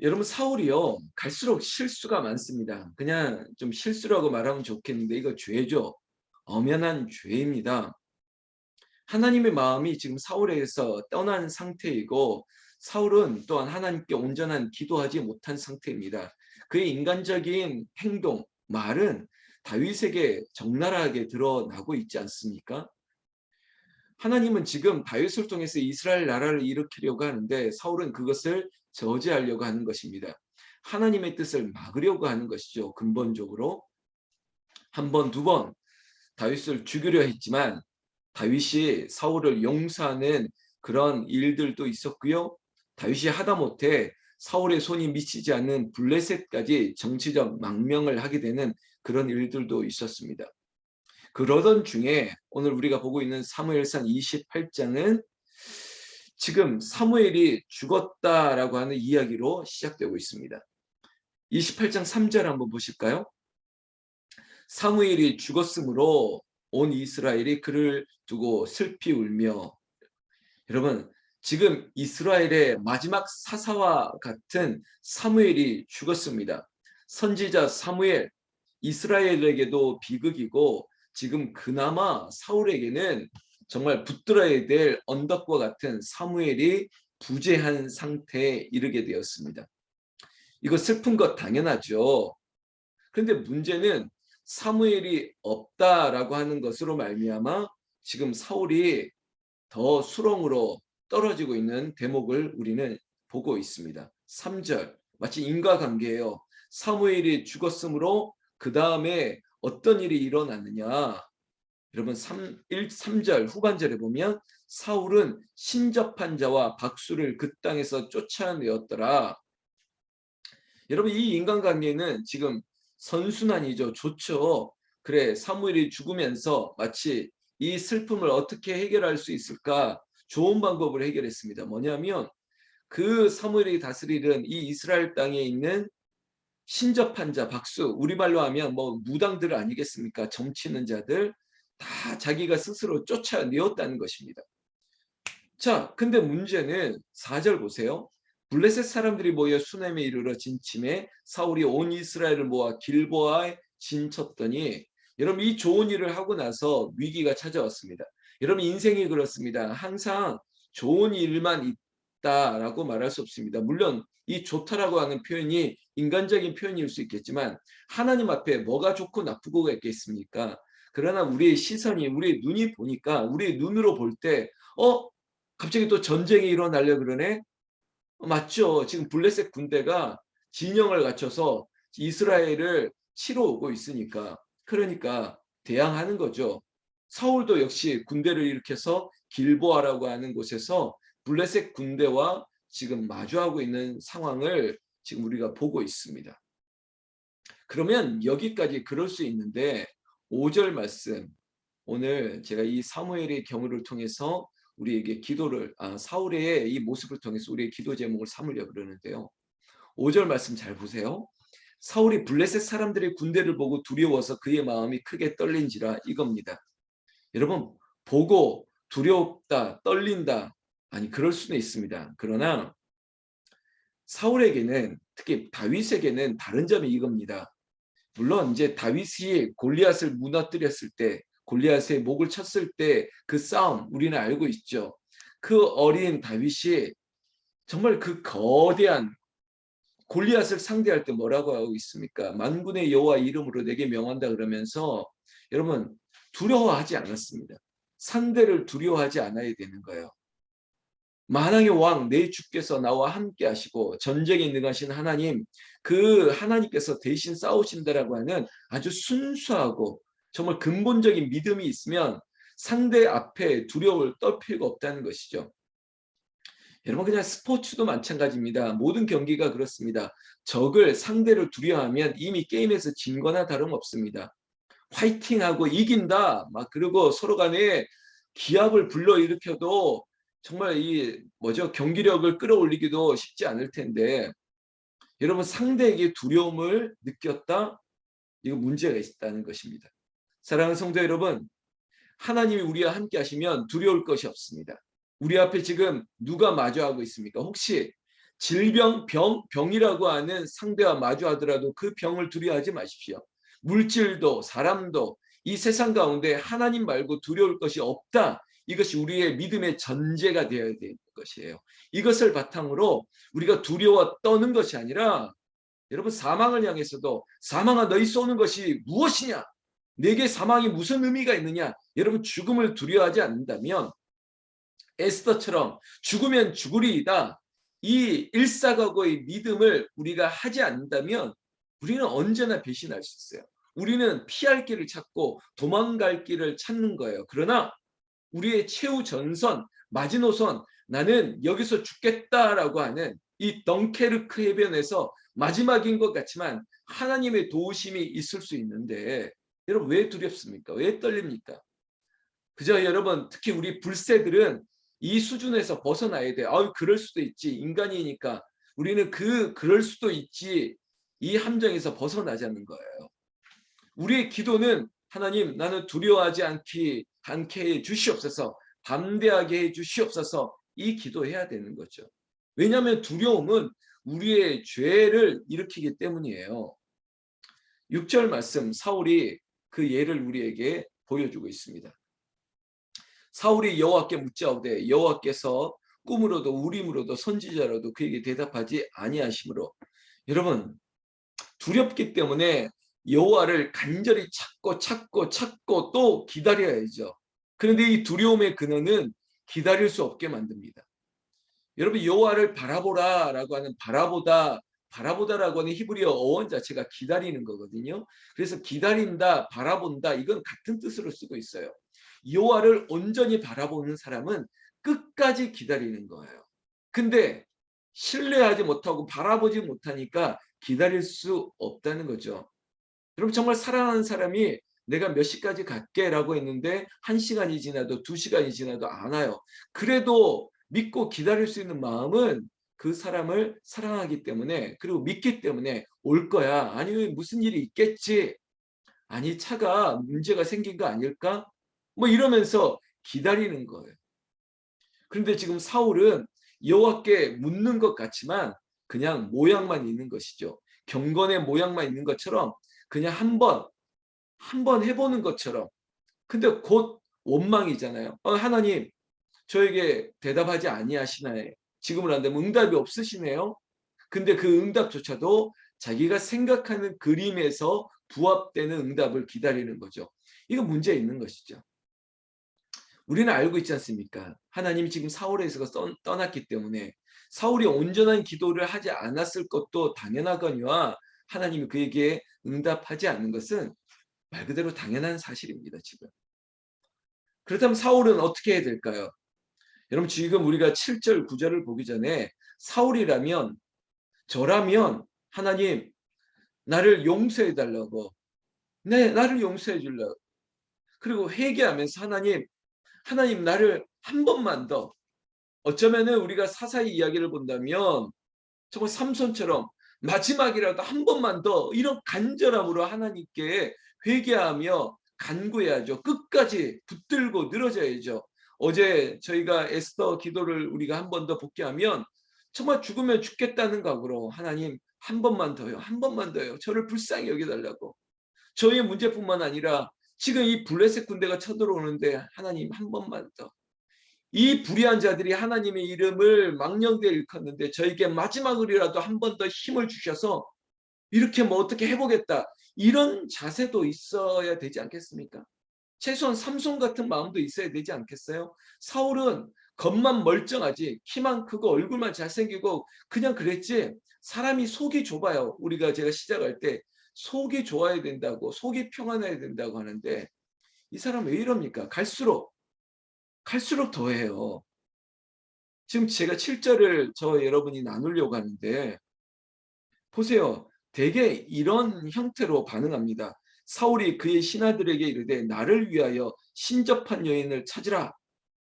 여러분 사울이요. 갈수록 실수가 많습니다. 그냥 좀 실수라고 말하면 좋겠는데 이거 죄죠. 엄연한 죄입니다. 하나님의 마음이 지금 사울에게서 떠난 상태이고 사울은 또한 하나님께 온전한 기도하지 못한 상태입니다. 그의 인간적인 행동, 말은 다윗에게 적나라하게 드러나고 있지 않습니까? 하나님은 지금 다윗을 통해서 이스라엘 나라를 일으키려고 하는데 사울은 그것을 저지하려고 하는 것입니다. 하나님의 뜻을 막으려고 하는 것이죠. 근본적으로 한 번, 두 번 다윗을 죽이려 했지만 다윗이 사울을 용서하는 그런 일들도 있었고요. 다윗이 하다못해 사울의 손이 미치지 않는 블레셋까지 정치적 망명을 하게 되는 그런 일들도 있었습니다. 그러던 중에 오늘 우리가 보고 있는 사무엘상 28장은 지금 사무엘이 죽었다라고 하는 이야기로 시작되고 있습니다. 28장 3절 한번 보실까요? 사무엘이 죽었으므로 온 이스라엘이 그를 두고 슬피 울며. 여러분, 지금 이스라엘의 마지막 사사와 같은 사무엘이 죽었습니다. 선지자 사무엘, 이스라엘에게도 비극이고 지금 그나마 사울에게는 정말 붙들어야 될 언덕과 같은 사무엘이 부재한 상태에 이르게 되었습니다. 이거 슬픈 것 당연하죠. 그런데 문제는 사무엘이 없다라고 하는 것으로 말미암아 지금 사울이 더 수렁으로 떨어지고 있는 대목을 우리는 보고 있습니다. 3절 마치 인과관계예요. 사무엘이 죽었으므로 그 다음에 어떤 일이 일어났느냐. 여러분 3절 후반절에 보면 사울은 신접한 자와 박수를 그 땅에서 쫓아내었더라. 여러분 이 인간관계는 지금 선순환이죠. 좋죠. 그래 사무엘이 죽으면서 마치 이 슬픔을 어떻게 해결할 수 있을까? 좋은 방법을 해결했습니다. 뭐냐면 그 사무엘이 다스리는 이 이스라엘 땅에 있는 신접한 자, 박수, 우리말로 하면 뭐 무당들 아니겠습니까? 점치는 자들 다 자기가 스스로 쫓아내었다는 것입니다. 자, 근데 문제는 4절 보세요. 블레셋 사람들이 모여 수넴에 이르러 진침해 사울이 온 이스라엘을 모아 길보아에 진쳤더니 여러분 이 좋은 일을 하고 나서 위기가 찾아왔습니다. 여러분 인생이 그렇습니다. 항상 좋은 일만 있다라고 말할 수 없습니다. 물론 이 좋다라고 하는 표현이 인간적인 표현일 수 있겠지만 하나님 앞에 뭐가 좋고 나쁘고가 있겠습니까? 그러나 우리의 시선이 우리의 눈이 보니까 우리의 눈으로 볼때 갑자기 또 전쟁이 일어나려 그러네? 맞죠. 지금 블레셋 군대가 진영을 갖춰서 이스라엘을 치러 오고 있으니까. 그러니까 대항하는 거죠. 사울도 역시 군대를 일으켜서 길보아라고 하는 곳에서 블레셋 군대와 지금 마주하고 있는 상황을 지금 우리가 보고 있습니다. 그러면 여기까지 그럴 수 있는데 5절 말씀 오늘 제가 이 사무엘의 경우를 통해서 우리에게 기도를 사울의 이 모습을 통해서 우리의 기도 제목을 삼으려고 그러는데요. 5절 말씀 잘 보세요. 사울이 블레셋 사람들의 군대를 보고 두려워서 그의 마음이 크게 떨린지라 이겁니다. 여러분 보고 두렵다 떨린다 아니 그럴 수는 있습니다. 그러나 사울에게는 특히 다윗에게는 다른 점이 이겁니다. 물론 이제 다윗이 골리앗을 무너뜨렸을 때 골리앗의 목을 쳤을 때 그 싸움 우리는 알고 있죠. 그 어린 다윗이 정말 그 거대한 골리앗을 상대할 때 뭐라고 하고 있습니까? 만군의 여호와 이름으로 내게 명한다 그러면서 여러분 두려워하지 않았습니다. 상대를 두려워하지 않아야 되는 거예요. 만왕의 왕 내 주께서 나와 함께 하시고 전쟁에 능하신 하나님 그 하나님께서 대신 싸우신다라고 하는 아주 순수하고 정말 근본적인 믿음이 있으면 상대 앞에 두려움을 떨 필요가 없다는 것이죠. 여러분 그냥 스포츠도 마찬가지입니다. 모든 경기가 그렇습니다. 적을 상대를 두려워하면 이미 게임에서 진 거나 다름없습니다. 화이팅하고 이긴다 막 그리고 서로 간에 기합을 불러일으켜도 정말 이 뭐죠 경기력을 끌어올리기도 쉽지 않을 텐데 여러분 상대에게 두려움을 느꼈다 이거 문제가 있다는 것입니다. 사랑하는 성도 여러분 하나님이 우리와 함께 하시면 두려울 것이 없습니다. 우리 앞에 지금 누가 마주하고 있습니까? 혹시 질병, 병이라고 하는 상대와 마주하더라도 그 병을 두려워하지 마십시오. 물질도 사람도 이 세상 가운데 하나님 말고 두려울 것이 없다. 이것이 우리의 믿음의 전제가 되어야 되는 것이에요. 이것을 바탕으로 우리가 두려워 떠는 것이 아니라 여러분 사망을 향해서도 사망아 너희 쏘는 것이 무엇이냐? 내게 사망이 무슨 의미가 있느냐? 여러분 죽음을 두려워하지 않는다면 에스더처럼 죽으면 죽으리이다. 이 일사각오의 믿음을 우리가 하지 않는다면 우리는 언제나 배신할 수 있어요. 우리는 피할 길을 찾고 도망갈 길을 찾는 거예요. 그러나 우리의 최후 전선, 마지노선, 나는 여기서 죽겠다라고 하는 이 덩케르크 해변에서 마지막인 것 같지만 하나님의 도우심이 있을 수 있는데 여러분 왜 두렵습니까? 왜 떨립니까? 그저 여러분 특히 우리 불새들은 이 수준에서 벗어나야 돼. 아유 그럴 수도 있지. 인간이니까 우리는 그럴 수도 있지. 이 함정에서 벗어나자는 거예요. 우리의 기도는 하나님 나는 두려워하지 않게 해 주시옵소서. 담대하게 해 주시옵소서. 이 기도해야 되는 거죠. 왜냐하면 두려움은 우리의 죄를 일으키기 때문이에요. 6절 말씀 사울이 그 예를 우리에게 보여주고 있습니다. 사울이 여호와께 묻자오되 여호와께서 꿈으로도 우림으로도 선지자로도 그에게 대답하지 아니하시므로 여러분 두렵기 때문에 여호와를 간절히 찾고 또 기다려야죠. 그런데 이 두려움의 근원은 기다릴 수 없게 만듭니다. 여러분 여호와를 바라보라라고 하는 바라보다라고 하는 히브리어 어원 자체가 기다리는 거거든요. 그래서 기다린다, 바라본다 이건 같은 뜻으로 쓰고 있어요. 여호와를 온전히 바라보는 사람은 끝까지 기다리는 거예요. 근데 신뢰하지 못하고 바라보지 못하니까 기다릴 수 없다는 거죠. 여러분 정말 사랑하는 사람이 내가 몇 시까지 갈게라고 했는데 1시간이 지나도 2시간이 지나도 안 와요. 그래도 믿고 기다릴 수 있는 마음은 그 사람을 사랑하기 때문에 그리고 믿기 때문에 올 거야. 아니 무슨 일이 있겠지. 아니 차가 문제가 생긴 거 아닐까? 뭐 이러면서 기다리는 거예요. 그런데 지금 사울은 여호와께 묻는 것 같지만 그냥 모양만 있는 것이죠. 경건의 모양만 있는 것처럼 그냥 한번 해보는 것처럼. 근데 곧 원망이잖아요. 하나님 저에게 대답하지 아니하시나요? 지금은 안 되면 응답이 없으시네요. 근데 그 응답조차도 자기가 생각하는 그림에서 부합되는 응답을 기다리는 거죠. 이거 문제 있는 것이죠. 우리는 알고 있지 않습니까? 하나님이 지금 사울에서 떠났기 때문에 사울이 온전한 기도를 하지 않았을 것도 당연하거니와 하나님이 그에게 응답하지 않는 것은 말 그대로 당연한 사실입니다. 지금. 그렇다면 사울은 어떻게 해야 될까요? 여러분 지금 우리가 7절 9절을 보기 전에 사울이라면 저라면 하나님 나를 용서해 달라고 네 나를 용서해 주려고 그리고 회개하면서 하나님 나를 한 번만 더 어쩌면은 우리가 사사의 이야기를 본다면 정말 삼손처럼 마지막이라도 한 번만 더 이런 간절함으로 하나님께 회개하며 간구해야죠. 끝까지 붙들고 늘어져야죠. 어제 저희가 에스더 기도를 우리가 한 번 더 복귀하면 정말 죽으면 죽겠다는 각오로 하나님 한 번만 더요. 한 번만 더요. 저를 불쌍히 여겨달라고. 저희의 문제뿐만 아니라 지금 이 블레셋 군대가 쳐들어오는데 하나님 한 번만 더. 이 불의한 자들이 하나님의 이름을 망령되이 일컫는데 저에게 마지막으로라도 한 번 더 힘을 주셔서 이렇게 뭐 어떻게 해보겠다. 이런 자세도 있어야 되지 않겠습니까? 최소한 삼손 같은 마음도 있어야 되지 않겠어요? 사울은 겉만 멀쩡하지 키만 크고 얼굴만 잘생기고 그냥 그랬지 사람이 속이 좁아요. 제가 시작할 때 속이 좋아야 된다고 속이 평안해야 된다고 하는데 이 사람 왜 이럽니까? 갈수록 더해요. 지금 제가 7절을 여러분이 나누려고 하는데 보세요. 대개 이런 형태로 반응합니다. 사울이 그의 신하들에게 이르되 나를 위하여 신접한 여인을 찾으라.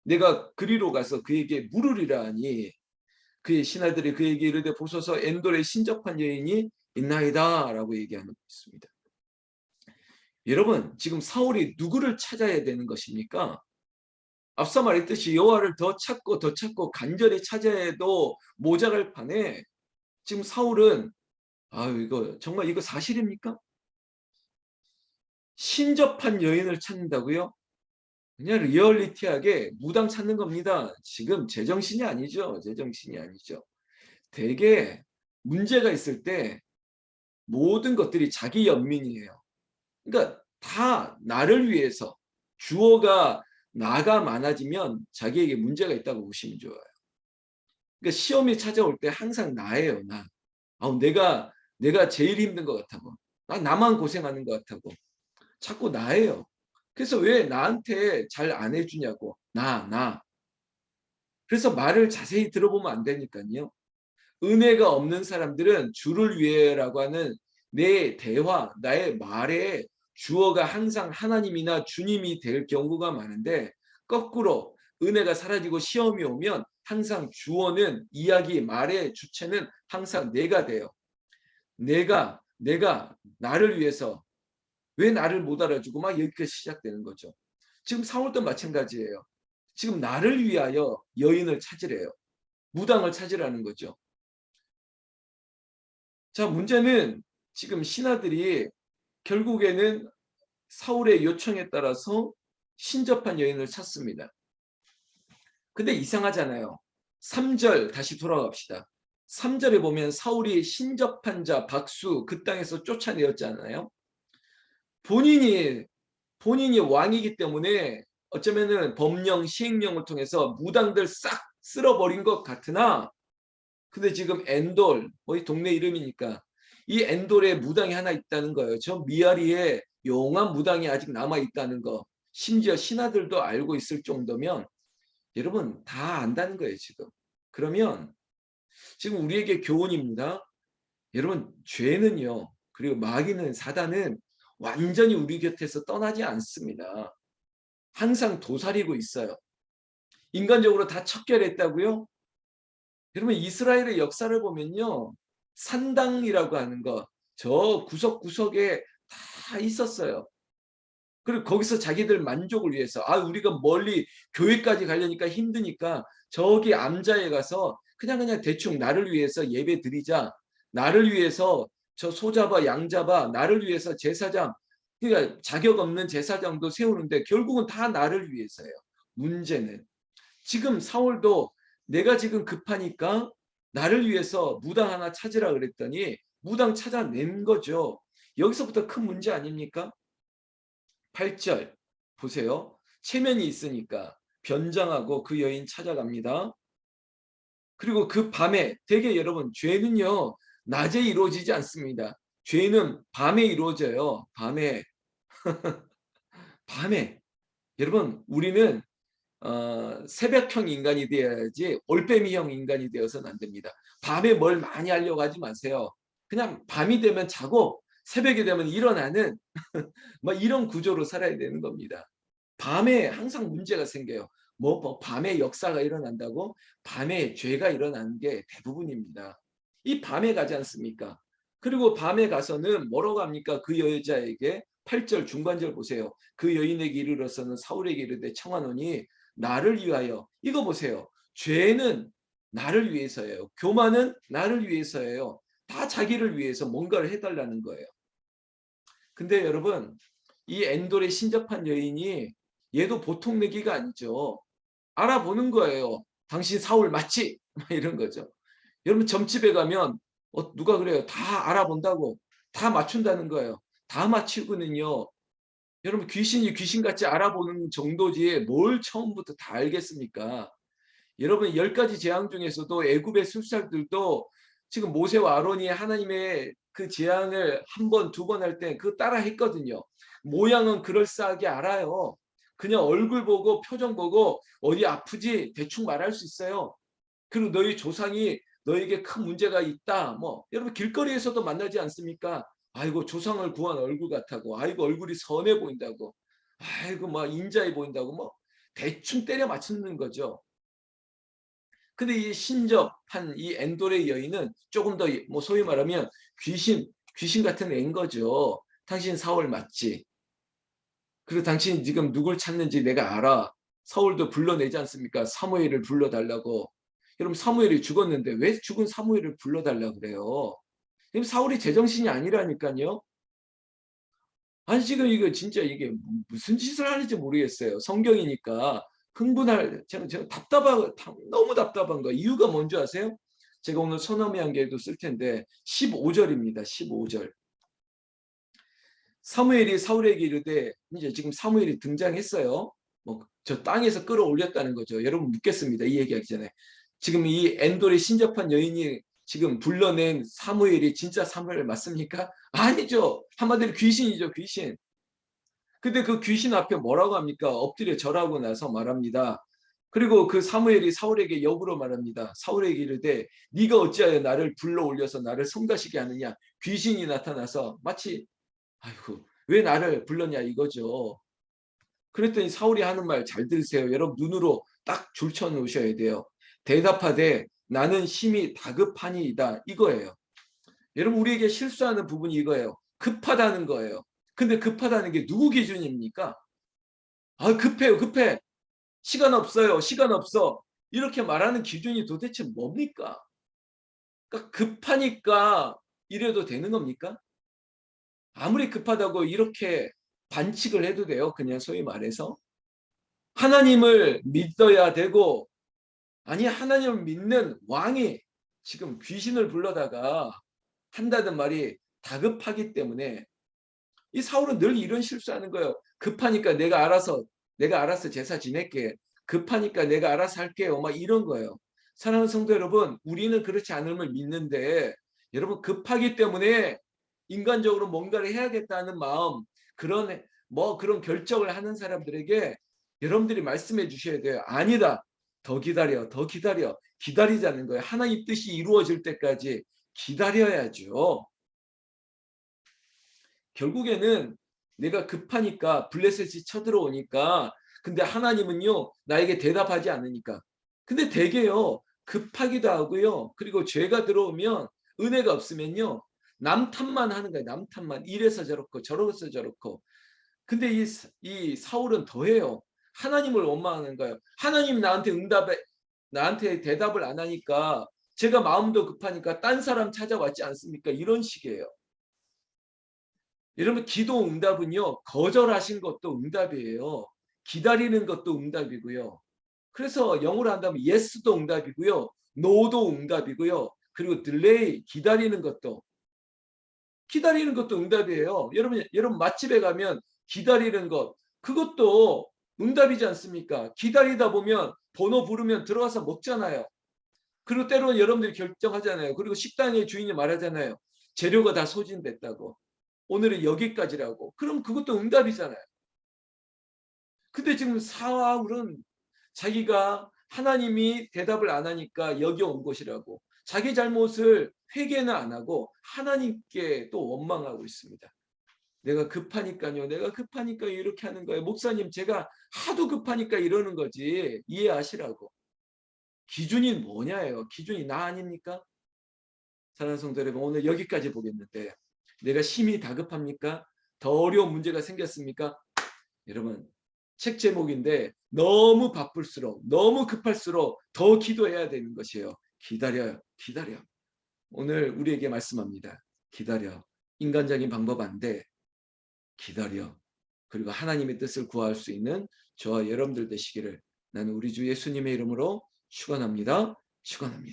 내가 그리로 가서 그에게 물으리라 하니 그의 신하들이 그에게 이르되 보소서 엔돌에 신접한 여인이 있나이다 라고 얘기하고 있습니다. 여러분 지금 사울이 누구를 찾아야 되는 것입니까? 앞서 말했듯이 여호와를 더 찾고 간절히 찾아야 해도 모자랄 판에 지금 사울은 이거 정말 이거 사실입니까? 신접한 여인을 찾는다고요? 그냥 리얼리티하게 무당 찾는 겁니다. 지금 제정신이 아니죠. 제정신이 아니죠. 되게 문제가 있을 때 모든 것들이 자기 연민이에요. 그러니까 다 나를 위해서 주어가 나가 많아지면 자기에게 문제가 있다고 보시면 좋아요. 그러니까 시험이 찾아올 때 항상 나예요, 나. 내가 제일 힘든 것 같다고. 나만 고생하는 것 같다고. 자꾸 나예요. 그래서 왜 나한테 잘 안 해주냐고. 나. 그래서 말을 자세히 들어보면 안 되니까요. 은혜가 없는 사람들은 주를 위해라고 하는 내 대화, 나의 말에 주어가 항상 하나님이나 주님이 될 경우가 많은데 거꾸로 은혜가 사라지고 시험이 오면 항상 주어는 이야기, 말의 주체는 항상 내가 돼요. 내가 나를 위해서 왜 나를 못 알아주고 막 이렇게 시작되는 거죠. 지금 사울도 마찬가지예요. 지금 나를 위하여 여인을 찾으래요. 무당을 찾으라는 거죠. 자, 문제는 지금 신하들이 결국에는 사울의 요청에 따라서 신접한 여인을 찾습니다. 근데 이상하잖아요. 3절 다시 돌아갑시다. 3절에 보면 사울이 신접한 자 박수 그 땅에서 쫓아내었잖아요. 본인이 왕이기 때문에 어쩌면은 법령 시행령을 통해서 무당들 싹 쓸어버린 것 같으나 근데 지금 엔돌 이 동네 이름이니까 이 엔돌에 무당이 하나 있다는 거예요. 저 미아리에 용한 무당이 아직 남아 있다는 거. 심지어 신하들도 알고 있을 정도면 여러분 다 안다는 거예요, 지금. 그러면 지금 우리에게 교훈입니다. 여러분 죄는요. 그리고 마귀는 사단은 완전히 우리 곁에서 떠나지 않습니다. 항상 도사리고 있어요. 인간적으로 다 척결했다고요? 여러분 이스라엘의 역사를 보면요. 산당이라고 하는 거 저 구석구석에 다 있었어요. 그리고 거기서 자기들 만족을 위해서 우리가 멀리 교회까지 가려니까 힘드니까 저기 암자에 가서 그냥 대충 나를 위해서 예배 드리자. 나를 위해서 저 소잡아 양잡아 나를 위해서 제사장 그러니까 자격 없는 제사장도 세우는데 결국은 다 나를 위해서예요. 문제는 지금 사울도 내가 지금 급하니까 나를 위해서 무당 하나 찾으라 그랬더니 무당 찾아낸 거죠. 여기서부터 큰 문제 아닙니까? 8절 보세요. 체면이 있으니까 변장하고 그 여인 찾아갑니다. 그리고 그 밤에 되게 여러분 죄는요. 낮에 이루어지지 않습니다. 죄는 밤에 이루어져요. 밤에. 여러분 우리는 새벽형 인간이 되어야지 올빼미형 인간이 되어서는 안 됩니다. 밤에 뭘 많이 하려고 하지 마세요. 그냥 밤이 되면 자고 새벽이 되면 일어나는 막 이런 구조로 살아야 되는 겁니다. 밤에 항상 문제가 생겨요. 뭐 밤에 역사가 일어난다고 밤에 죄가 일어나는 게 대부분입니다. 이 밤에 가지 않습니까? 그리고 밤에 가서는 뭐라고 합니까? 그 여자에게 8절 중간절 보세요. 그 여인에게 이르러서는 사울에게 이르되 청하노니 나를 위하여 이거 보세요. 죄는 나를 위해서예요. 교만은 나를 위해서예요. 다 자기를 위해서 뭔가를 해달라는 거예요. 근데 여러분 이 엔돌에 신접한 여인이 얘도 보통 내기가 아니죠. 알아보는 거예요. 당신 사울 맞지? 이런 거죠. 여러분 점집에 가면 누가 그래요? 다 알아본다고 다 맞춘다는 거예요. 다 맞추고는요. 여러분 귀신이 귀신같이 알아보는 정도지 뭘 처음부터 다 알겠습니까? 여러분 10가지 재앙 중에서도 애굽의 술사들도 지금 모세와 아론이 하나님의 그 재앙을 한 번, 두 번 할 때 그 따라 했거든요. 모양은 그럴싸하게 알아요. 그냥 얼굴 보고 표정 보고 어디 아프지 대충 말할 수 있어요. 그리고 너희 조상이 너에게 큰 문제가 있다. 여러분 길거리에서도 만나지 않습니까? 아이고 조상을 구한 얼굴 같다고. 아이고 얼굴이 선해 보인다고. 아이고 막 인자해 보인다고. 대충 때려 맞추는 거죠. 근데 이 신접한 이 엔돌의 여인은 조금 더 소위 말하면 귀신 같은 애인 거죠. 당신 사울 맞지? 그리고 당신 지금 누굴 찾는지 내가 알아. 서울도 불러내지 않습니까? 사무엘을 불러달라고. 여러분 사무엘이 죽었는데 왜 죽은 사무엘을 불러달라 그래요? 지금 사울이 제정신이 아니라니까요. 아니 지금 이거 진짜 이게 무슨 짓을 하는지 모르겠어요. 성경이니까 흥분할 제가 너무 답답한 거. 이유가 뭔지 아세요? 제가 오늘 서너미 한개도 쓸 텐데 15절입니다. 15절. 사무엘이 사울에게 이르되 이제 지금 사무엘이 등장했어요. 뭐 저 땅에서 끌어올렸다는 거죠. 여러분 묻겠습니다. 이 얘기하기 전에. 지금 이 엔돌에 신접한 여인이 지금 불러낸 사무엘이 진짜 사무엘 맞습니까? 아니죠. 한마디로 귀신이죠. 귀신. 근데 그 귀신 앞에 뭐라고 합니까? 엎드려 절하고 나서 말합니다. 그리고 그 사무엘이 사울에게 역으로 말합니다. 사울에게 이르되 네가 어찌하여 나를 불러올려서 나를 성가시게 하느냐. 귀신이 나타나서 마치 아이고 왜 나를 불렀냐 이거죠. 그랬더니 사울이 하는 말 잘 들으세요. 여러분 눈으로 딱 줄쳐 놓으셔야 돼요. 대답하되 나는 심히 다급하니이다 이거예요. 여러분 우리에게 실수하는 부분이 이거예요. 급하다는 거예요. 근데 급하다는 게 누구 기준입니까? 아 급해요 급해. 시간 없어요. 시간 없어. 이렇게 말하는 기준이 도대체 뭡니까? 그러니까 급하니까 이래도 되는 겁니까? 아무리 급하다고 이렇게 반칙을 해도 돼요. 그냥 소위 말해서. 하나님을 믿어야 되고 아니 하나님을 믿는 왕이 지금 귀신을 불러다가 한다는 말이 다급하기 때문에 이 사울은 늘 이런 실수하는 거예요. 급하니까 내가 알아서 제사 지낼게. 급하니까 내가 알아서 할게요. 막 이런 거예요. 사랑하는 성도 여러분, 우리는 그렇지 않음을 믿는데 여러분 급하기 때문에 인간적으로 뭔가를 해야겠다는 마음 그런 결정을 하는 사람들에게 여러분들이 말씀해 주셔야 돼요. 아니다. 더 기다려. 더 기다려. 기다리자는 거예요. 하나님 뜻이 이루어질 때까지 기다려야죠. 결국에는 내가 급하니까 블레셋이 쳐들어오니까 근데 하나님은요 나에게 대답하지 않으니까 근데 대개요 급하기도 하고요 그리고 죄가 들어오면 은혜가 없으면요 남 탓만 하는 거예요. 남 탓만 이래서 저렇고 저래서 저렇고 근데 이 사울은 더해요. 하나님을 원망하는 거예요. 하나님 나한테 대답을 안 하니까 제가 마음도 급하니까 딴 사람 찾아왔지 않습니까? 이런 식이에요. 여러분 기도 응답은요. 거절하신 것도 응답이에요. 기다리는 것도 응답이고요. 그래서 영어로 한다면 yes도 응답이고요. no도 응답이고요. 그리고 delay 기다리는 것도 응답이에요. 여러분 맛집에 가면 기다리는 것 그것도 응답이지 않습니까? 기다리다 보면 번호 부르면 들어가서 먹잖아요. 그리고 때로는 여러분들이 결정하잖아요. 그리고 식당의 주인이 말하잖아요. 재료가 다 소진됐다고. 오늘은 여기까지라고. 그럼 그것도 응답이잖아요. 근데 지금 사울은 자기가 하나님이 대답을 안 하니까 여기 온 것이라고. 자기 잘못을 회개는 안 하고 하나님께 또 원망하고 있습니다. 내가 급하니까요. 내가 급하니까 이렇게 하는 거예요. 목사님 제가 하도 급하니까 이러는 거지. 이해하시라고. 기준이 뭐냐예요. 기준이 나 아닙니까? 사랑하는 성도 여러분 오늘 여기까지 보겠는데 내가 심히 다급합니까? 더 어려운 문제가 생겼습니까? 여러분 책 제목인데 너무 바쁠수록 너무 급할수록 더 기도해야 되는 것이에요. 기다려요. 기다려. 오늘 우리에게 말씀합니다. 기다려. 인간적인 방법 안 돼. 기다려. 그리고 하나님의 뜻을 구할 수 있는 저와 여러분들 되시기를 나는 우리 주 예수님의 이름으로 축원합니다. 축원합니다.